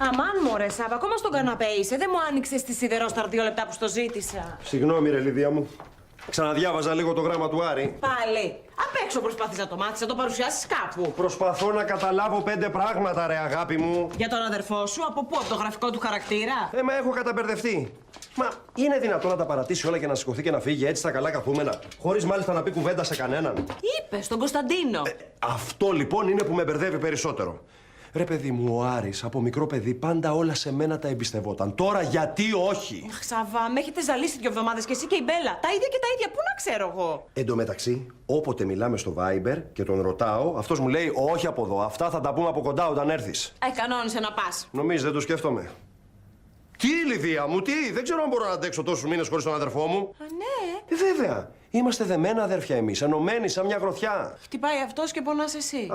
Αμάν μωρέ, Σάβα, ακόμα στον καναπέ είσαι. Δεν μου άνοιξες τη σιδερό στα 2 λεπτά που στο ζήτησα. Συγγνώμη, ρε Λιδία μου. Ξαναδιάβαζα λίγο το γράμμα του Άρη. Πάλι. Απ' έξω προσπαθείς να το μάθεις, να το παρουσιάσεις κάπου. Προσπαθώ να καταλάβω 5 πράγματα, ρε αγάπη μου. Για τον αδερφό σου, από πού, από το γραφικό του χαρακτήρα. Μα έχω καταμπερδευτεί. Μα είναι δυνατόν να τα παρατήσει όλα και να σηκωθεί και να φύγει έτσι στα καλά καθούμενα, χωρίς μάλιστα να πει κουβέντα σε κανέναν. Είπε στον Κωνσταντίνο. Αυτό λοιπόν είναι που με μπερδεύει περισσότερο. Ρε παιδί μου, ο Άρης από μικρό παιδί πάντα όλα σε μένα τα εμπιστευόταν. Τώρα γιατί όχι. Αχ, Σάβα, με έχετε ζαλίσει 2 εβδομάδες και εσύ και η Μπέλα. Τα ίδια και τα ίδια, πού να ξέρω εγώ. Εν τω μεταξύ, όποτε μιλάμε στο Viber και τον ρωτάω, αυτός μου λέει όχι από εδώ. Αυτά θα τα πούμε από κοντά όταν έρθεις. Κανόνισε να πας. Νομίζεις δεν το σκέφτομαι. Τι, Λιδία μου, τι, δεν ξέρω αν μπορώ να αντέξω τόσους μήνες χωρίς τον αδερφό μου. Α, ναι. Βέβαια. Είμαστε δεμένα αδέρφια εμείς, ενωμένοι σαν μια γροθιά. Χτυπάει αυτός και πονάς εσύ.